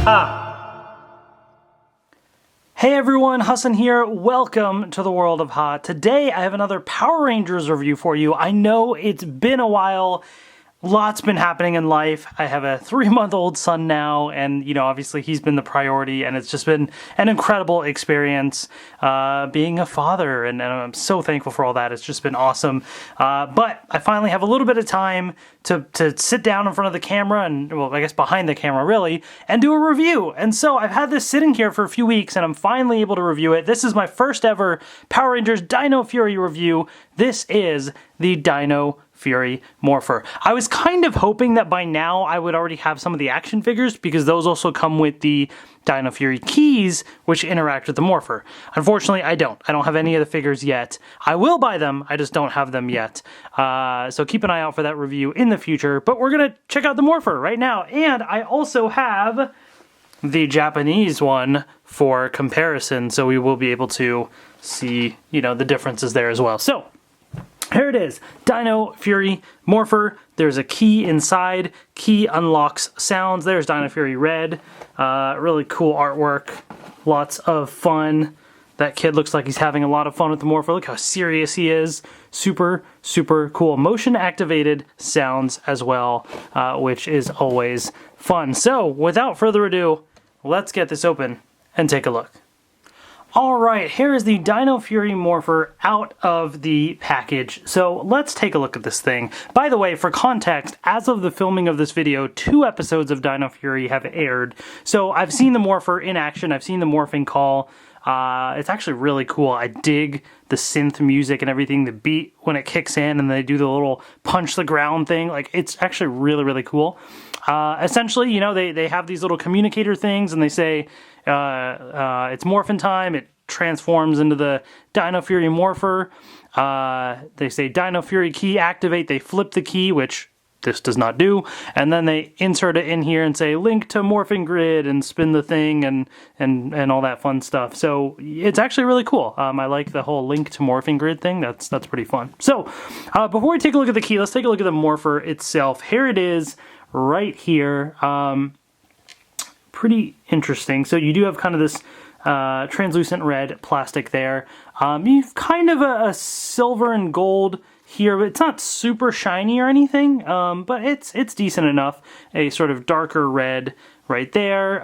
Ha! Hey everyone, Hassan here. Welcome to the world of Ha. Today I have another Power Rangers review for you. I know it's been a while. Lots been happening in life. I have a 3-month-old son now, and obviously he's been the priority, and it's just been an incredible experience being a father, and I'm so thankful for all that. It's just been awesome. But I finally have a little bit of time to sit down in front of the camera, and well, I guess behind the camera really, and do a review. And so I've had this sitting here for a few weeks, and I'm finally able to review it. This is my first ever Power Rangers Dino Fury review. This is the Dino Fury Morpher. I was kind of hoping that by now I would already have some of the action figures, because those also come with the Dino Fury Keys, which interact with the Morpher. Unfortunately, I don't. I don't have any of the figures yet. I will buy them, I just don't have them yet. So keep an eye out for that review in the future, but we're going to check out the Morpher right now. And I also have the Japanese one for comparison, so we will be able to see, the differences there as well. So here it is, Dino Fury Morpher. There's a key inside. Key unlocks sounds. There's Dino Fury Red. Really cool artwork. Lots of fun. That kid looks like he's having a lot of fun with the Morpher. Look how serious he is. Super, super cool. Motion activated sounds as well, which is always fun. So without further ado, let's get this open and take a look. Alright, here is the Dino Fury Morpher out of the package. So let's take a look at this thing. By the way, for context, as of the filming of this video, 2 episodes of Dino Fury have aired. So I've seen the Morpher in action, I've seen the morphing call. It's actually really cool. I dig the synth music and everything, the beat when it kicks in and they do the little punch the ground thing. Like, it's actually really, really cool. Essentially, they have these little communicator things and they say, it's morphin' time. It transforms into the Dino Fury Morpher. They say Dino Fury Key activate. They flip the key, which this does not do. And then they insert it in here and say link to morphing grid and spin the thing and all that fun stuff. So it's actually really cool. I like the whole link to morphing grid thing. That's pretty fun. So before we take a look at the key, let's take a look at the Morpher itself. Here it is right here. Pretty interesting. So you do have kind of this translucent red plastic there. You've kind of a silver and gold here, but it's not super shiny or anything, but it's decent enough. A sort of darker red right there.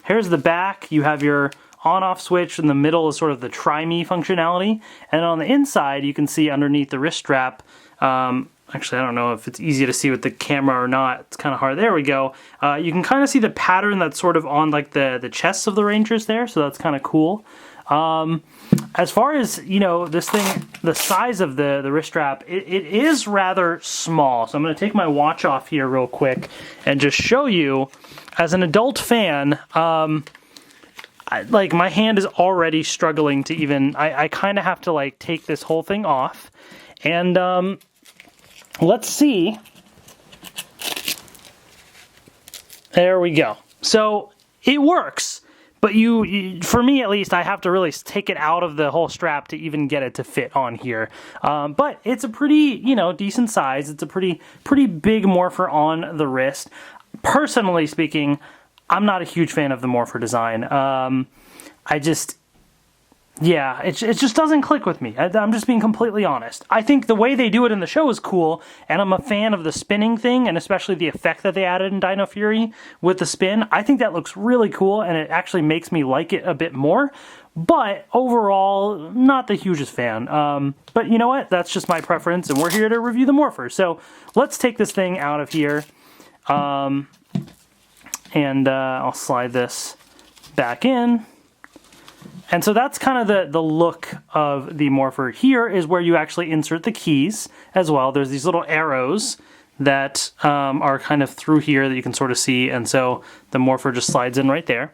Here's the back. You have your on-off switch. In the middle is sort of the try-me functionality. And on the inside, you can see underneath the wrist strap, actually, I don't know if it's easy to see with the camera or not. It's kind of hard. There we go. You can kind of see the pattern that's sort of on like the chests of the Rangers there, so that's kind of cool. As far as, this thing, the size of the wrist strap, it is rather small. So I'm going to take my watch off here real quick and just show you, as an adult fan, like my hand is already struggling to even, I kind of have to like take this whole thing off. And let's see. There we go. So it works, but you, for me at least, I have to really take it out of the whole strap to even get it to fit on here. But it's a pretty, decent size. It's a pretty big Morpher on the wrist. Personally speaking, I'm not a huge fan of the Morpher design. Yeah, it just doesn't click with me. I'm just being completely honest. I think the way they do it in the show is cool, and I'm a fan of the spinning thing, and especially the effect that they added in Dino Fury with the spin. I think that looks really cool, and it actually makes me like it a bit more. But overall, not the hugest fan. But you know what? That's just my preference, and we're here to review the Morpher. So let's take this thing out of here, and I'll slide this back in. And so that's kind of the look of the Morpher. Here is where you actually insert the keys as well. There's these little arrows that are kind of through here that you can sort of see, and so the Morpher just slides in right there.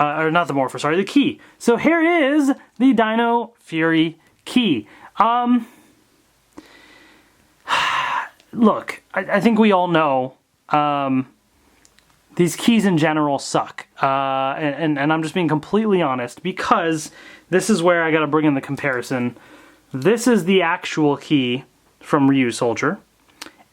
Or not the Morpher, sorry, the key. So here is the Dino Fury Key. Look, I think we all know these keys in general suck. And I'm just being completely honest, because this is where I gotta bring in the comparison. This is the actual key from Ryu Soldier,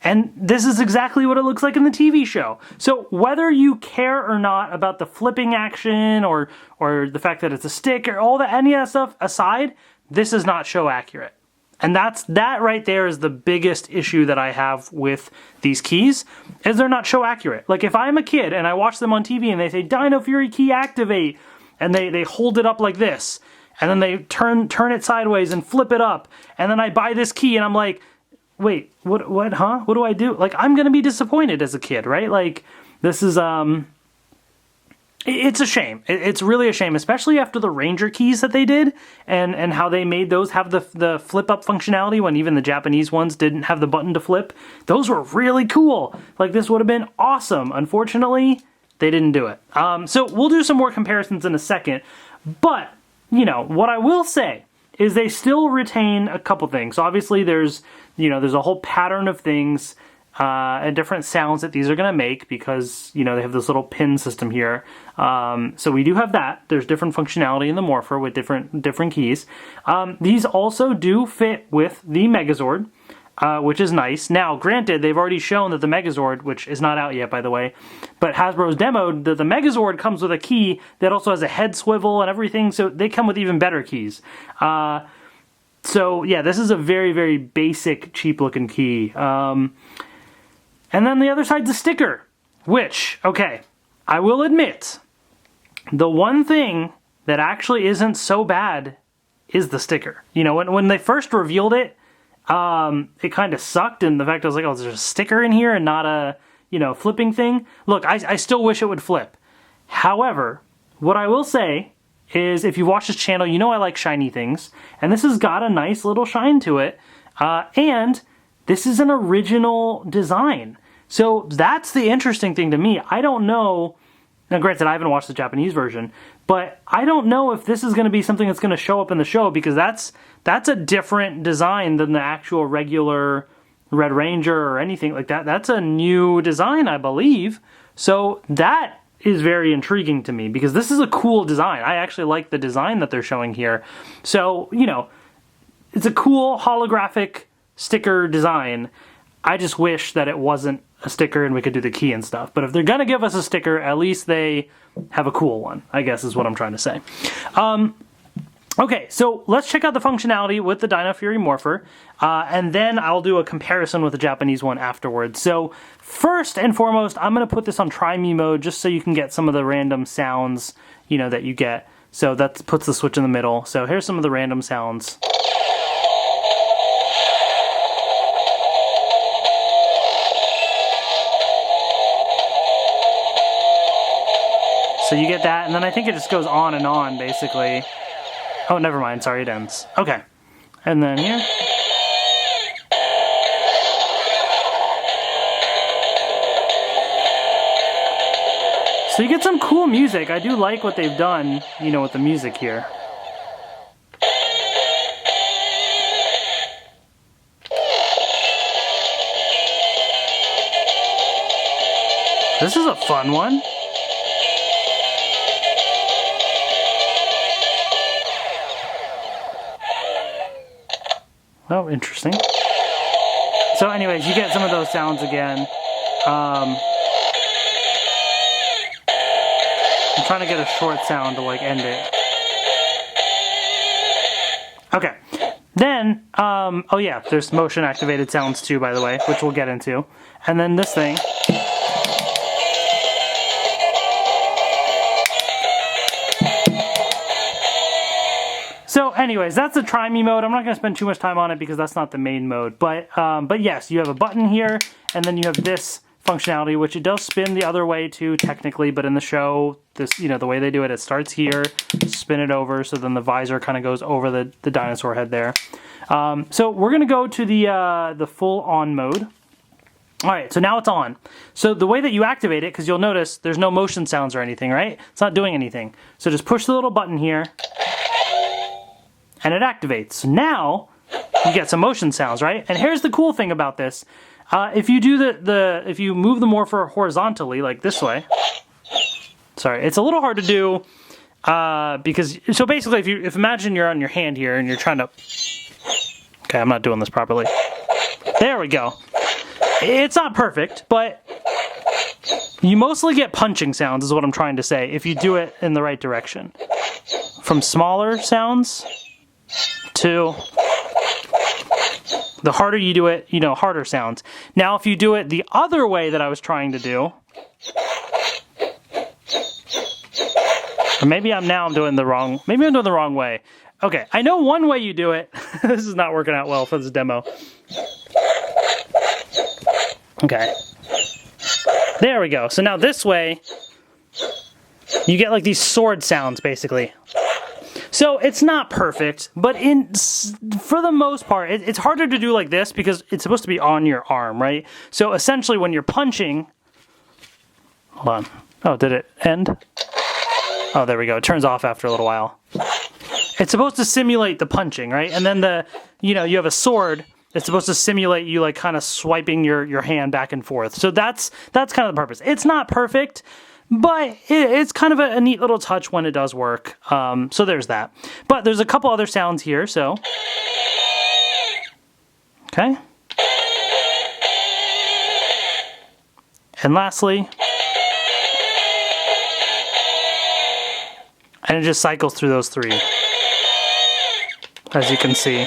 And this is exactly what it looks like in the TV show. So whether you care or not about the flipping action or the fact that it's a stick or all that, any of that stuff aside, this is not show accurate. And that right there is the biggest issue that I have with these keys, is they're not show accurate. Like if I'm a kid and I watch them on TV and they say Dino Fury Key activate, and they hold it up like this, and then they turn it sideways and flip it up, and then I buy this key and I'm like, wait, what, huh? What do I do? Like, I'm gonna be disappointed as a kid, right? Like, this is, it's a shame. It's really a shame, especially after the Ranger keys that they did, and how they made those have the flip-up functionality when even the Japanese ones didn't have the button to flip. Those were really cool. Like, this would have been awesome. Unfortunately, they didn't do it. So we'll do some more comparisons in a second, but, you know, what I will say is they still retain a couple things. Obviously, there's a whole pattern of things and different sounds that these are going to make because, you know, they have this little pin system here. So we do have that. There's different functionality in the Morpher with different keys. These also do fit with the Megazord, which is nice. Now, granted, they've already shown that the Megazord, which is not out yet, by the way, but Hasbro's demoed that the Megazord comes with a key that also has a head swivel and everything, so they come with even better keys. So, yeah, this is a very, very basic, cheap-looking key. And then the other side's a sticker, which, okay, I will admit, the one thing that actually isn't so bad is the sticker. You know, when they first revealed it, it kind of sucked, and the fact I was like, oh, there's a sticker in here and not a, you know, flipping thing. Look, I still wish it would flip. However, what I will say is if you watch this channel, you know I like shiny things, and this has got a nice little shine to it, and this is an original design. So that's the interesting thing to me. I don't know, now granted I haven't watched the Japanese version, but I don't know if this is going to be something that's going to show up in the show, because that's a different design than the actual regular Red Ranger or anything like that. That's a new design, I believe. So that is very intriguing to me, because this is a cool design. I actually like the design that they're showing here. So, you know, it's a cool holographic sticker design. I just wish that it wasn't a sticker and we could do the key and stuff. But if they're gonna give us a sticker, at least they have a cool one, I guess is what I'm trying to say. Okay, so let's check out the functionality with the Dino Fury Morpher, and then I'll do a comparison with the Japanese one afterwards. So first and foremost, I'm going to put this on Try Me mode just so you can get some of the random sounds, you know, that you get. So that puts the switch in the middle. So here's some of the random sounds. So you get that, and then I think it just goes on and on, basically. Oh, never mind. Sorry, it ends. Okay. And then here. So you get some cool music. I do like what they've done, you know, with the music here. This is a fun one. Oh, interesting. So anyways, you get some of those sounds again. I'm trying to get a short sound to like end it. Okay. Then, oh yeah, there's motion activated sounds too, by the way, which we'll get into. And then this thing. So anyways, that's the Try Me mode. I'm not going to spend too much time on it because that's not the main mode. But yes, you have a button here, and then you have this functionality, which it does spin the other way too, technically. But in the show, this, you know, the way they do it, it starts here, spin it over, so then the visor kind of goes over the dinosaur head there. So we're going to go to the full on mode. All right, so now it's on. So the way that you activate it, because you'll notice there's no motion sounds or anything, right? It's not doing anything. So just push the little button here, and it activates. Now, you get some motion sounds, right? And here's the cool thing about this. If you do if you move the Morpher horizontally, like this way, sorry, it's a little hard to do, because, so basically, if imagine you're on your hand here, and you're trying to, okay, I'm not doing this properly. There we go. It's not perfect, but you mostly get punching sounds is what I'm trying to say if you do it in the right direction. From smaller sounds to the harder you do it, harder sounds. Now, if you do it the other way that I was trying to do, or maybe I'm doing the wrong way. Okay, I know one way you do it. This is not working out well for this demo. Okay. There we go. So now this way, you get like these sword sounds, basically. So it's not perfect, but for the most part, it's harder to do like this because it's supposed to be on your arm, right? So essentially when you're punching... Hold on. Oh, did it end? Oh, there we go. It turns off after a little while. It's supposed to simulate the punching, right? And then you have a sword. It's supposed to simulate you like kind of swiping your hand back and forth. So that's kind of the purpose. It's not perfect, but it's kind of a neat little touch when it does work. So there's that. But there's a couple other sounds here, so. Okay. And lastly. And it just cycles through those three, as you can see.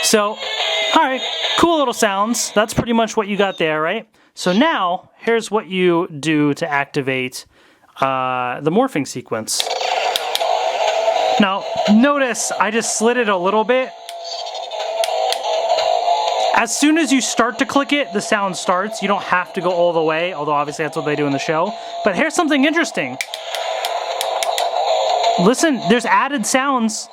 So, alright, cool little sounds. That's pretty much what you got there, right? So now, here's what you do to activate the morphing sequence. Now, notice I just slid it a little bit. As soon as you start to click it, the sound starts. You don't have to go all the way, although obviously that's what they do in the show. But here's something interesting. Listen, there's added sounds.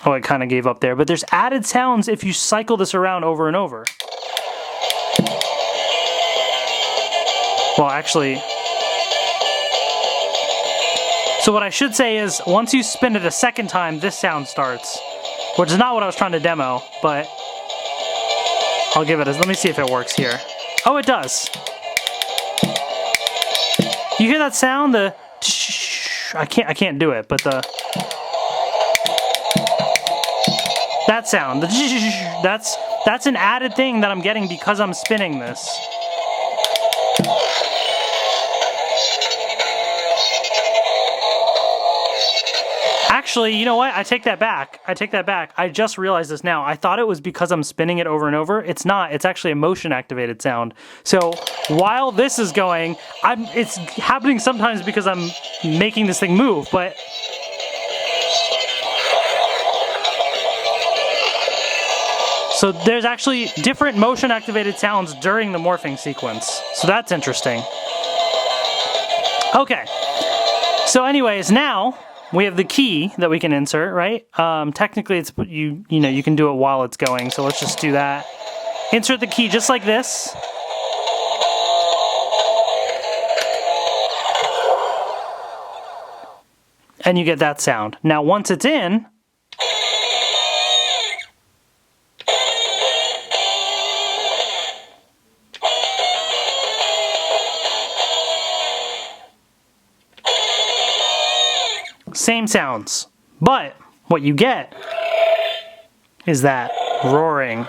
Oh, it kind of gave up there. But there's added sounds if you cycle this around over and over. Well, actually... So what I should say is, once you spin it a second time, this sound starts. Which is not what I was trying to demo, but... I'll give it a... Let me see if it works here. Oh, it does. You hear that sound? The... I can't do it, but the... That sound, that's an added thing that I'm getting because I'm spinning this. Actually, you know what? I take that back. I just realized this now. I thought it was because I'm spinning it over and over. It's not. It's actually a motion-activated sound. So while this is going, it's happening sometimes because I'm making this thing move, but... So there's actually different motion-activated sounds during the morphing sequence. So that's interesting. Okay. So anyways, now we have the key that we can insert, right? Technically, it's you can do it while it's going. So let's just do that. Insert the key just like this. And you get that sound. Now, once it's in... Same sounds, but what you get is that roaring.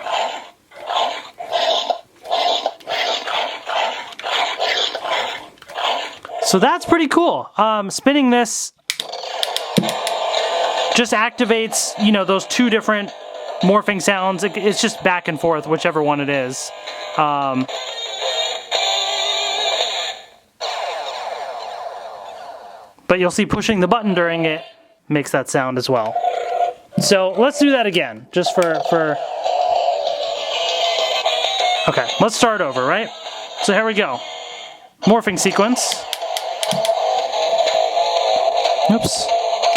So that's pretty cool. Spinning this just activates, those two different morphing sounds. It's just back and forth, whichever one it is. But you'll see pushing the button during it makes that sound as well. So let's do that again, just for... Okay, let's start over, right? So here we go. Morphing sequence. Oops.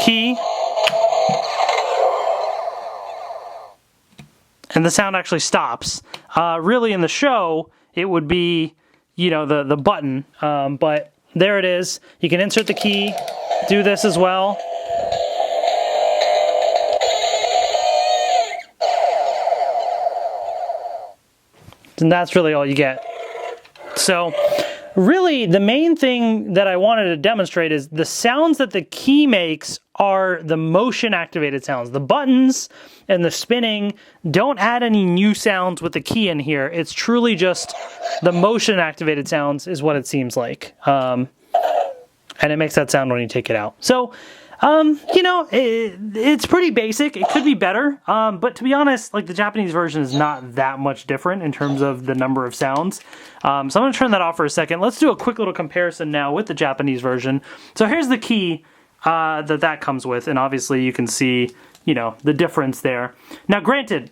Key. And the sound actually stops. Really in the show, it would be, the button, but... There it is. You can insert the key, do this as well. And that's really all you get. So, really, the main thing that I wanted to demonstrate is the sounds that the key makes are the motion activated sounds. The buttons and the spinning don't add any new sounds with the key in here. It's truly just the motion activated sounds is what it seems like. And it makes that sound when you take it out. So, you know, it's pretty basic. It could be better. But to be honest, like the Japanese version is not that much different in terms of the number of sounds. So I'm going to turn that off for a second. Let's do a quick little comparison now with the Japanese version. So here's the key that comes with. And obviously you can see, you know, the difference there. Now, granted,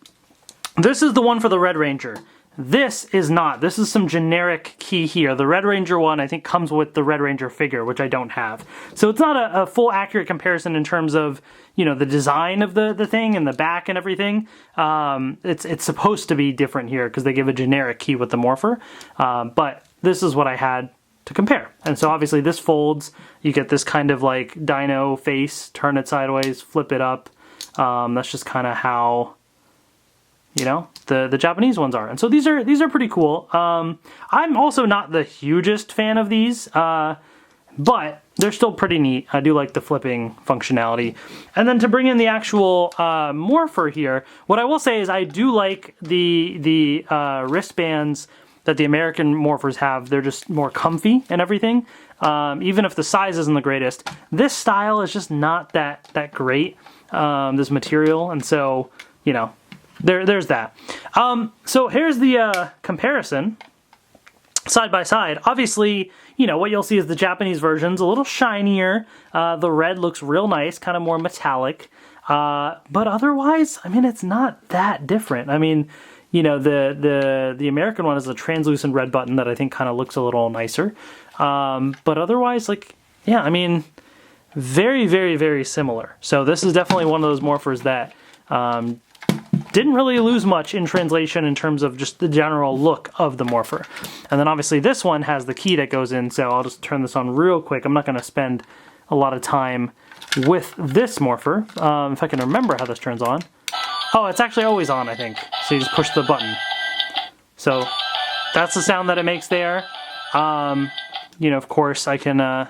this is the one for the Red Ranger. This is not. This is some generic key here. The Red Ranger one, I think, comes with the Red Ranger figure, which I don't have. So it's not a full accurate comparison in terms of, you know, the design of the thing and the back and everything. It's supposed to be different here because they give a generic key with the Morpher. But this is what I had to compare. And so obviously this folds. You get this kind of like dino face, turn it sideways, flip it up. That's just kind of how, you know, the Japanese ones are. And so these are pretty cool. I'm also not the hugest fan of these, but they're still pretty neat. I do like the flipping functionality. And then to bring in the actual Morpher here, what I will say is I do like the wristbands that the American Morphers have. They're just more comfy and everything. Even if the size isn't the greatest, this style is just not that great, this material. And so, you know, there's that. So here's the comparison side by side. Obviously, you know, what you'll see is the Japanese version's a little shinier. The red looks real nice, kind of more metallic. But otherwise, I mean, it's not that different. I mean, you know, the American one is a translucent red button that I think kind of looks a little nicer. But otherwise, like, yeah, I mean, very, very, very similar. So this is definitely one of those Morphers that didn't really lose much in translation in terms of just the general look of the Morpher. And then obviously this one has the key that goes in, so I'll just turn this on real quick. I'm not going to spend a lot of time with this Morpher. If I can remember how this turns on. Oh, it's actually always on, I think. So you just push the button. So that's the sound that it makes there. You know, of course, I can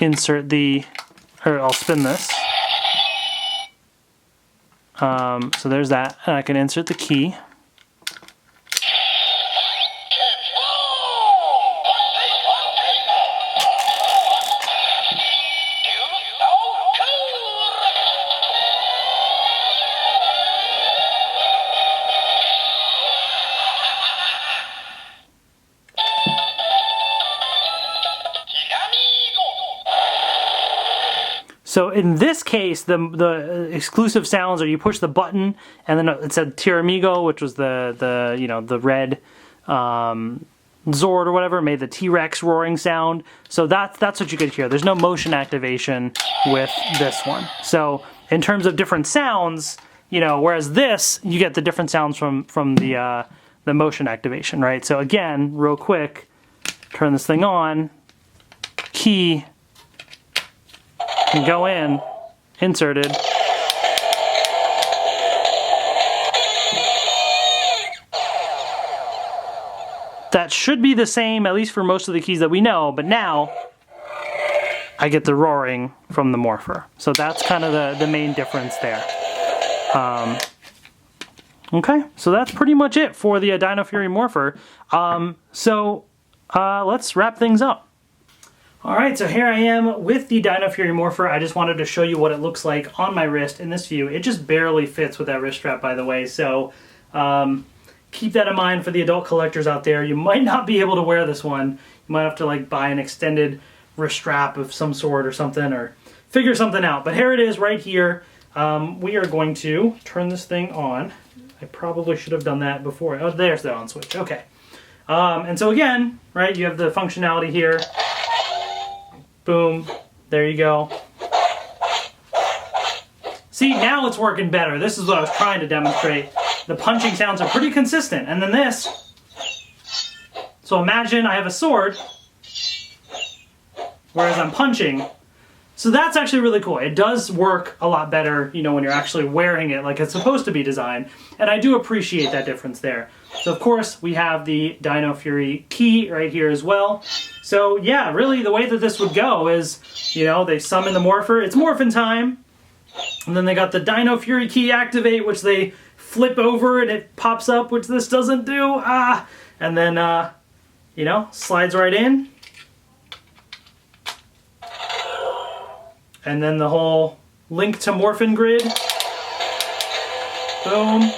insert or I'll spin this. So there's that, and I can insert the key. So in this case, the exclusive sounds are you push the button, and then it said Tiramigo, which was the you know, the red Zord or whatever, made the T-Rex roaring sound. So that's what you could hear. There's no motion activation with this one. So in terms of different sounds, you know, whereas this, you get the different sounds from the motion activation, right? So again, real quick, turn this thing on, key, can go in, inserted. That should be the same, at least for most of the keys that we know, but now I get the roaring from the Morpher. So that's kind of the main difference there. Okay, so that's pretty much it for the Dino Fury Morpher. Let's wrap things up. Alright, so here I am with the Dino Fury Morpher. I just wanted to show you what it looks like on my wrist in this view. It just barely fits with that wrist strap, by the way, so keep that in mind for the adult collectors out there. You might not be able to wear this one. You might have to like buy an extended wrist strap of some sort or something, or figure something out. But here it is right here. We are going to turn this thing on. I probably should have done that before. Oh, there's the on switch. Okay. And so again, right, you have the functionality here. Boom. There you go. See, now it's working better. This is what I was trying to demonstrate. The punching sounds are pretty consistent. And then this. So imagine I have a sword, whereas I'm punching. So that's actually really cool. It does work a lot better, you know, when you're actually wearing it like it's supposed to be designed. And I do appreciate that difference there. So of course we have the Dino Fury Key right here as well. So yeah, really the way that this would go is, you know, they summon the Morpher, it's morphin' time. And then they got the Dino Fury Key activate, which they flip over and it pops up, which this doesn't do. And then, you know, slides right in. And then the whole link to Morphin grid. Boom.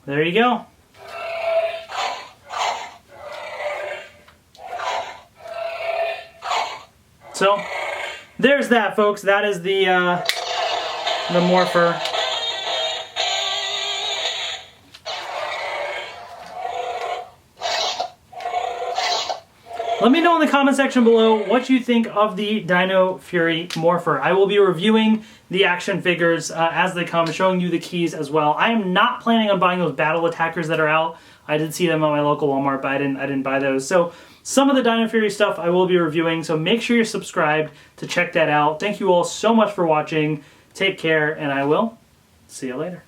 There you go. So, there's that, folks. That is the Morpher. Let me know in the comment section below what you think of the Dino Fury Morpher. I will be reviewing the action figures as they come, showing you the keys as well. I am not planning on buying those battle attackers that are out. I did see them at my local Walmart, but I didn't buy those. So some of the Dino Fury stuff I will be reviewing, so make sure you're subscribed to check that out. Thank you all so much for watching. Take care, and I will see you later.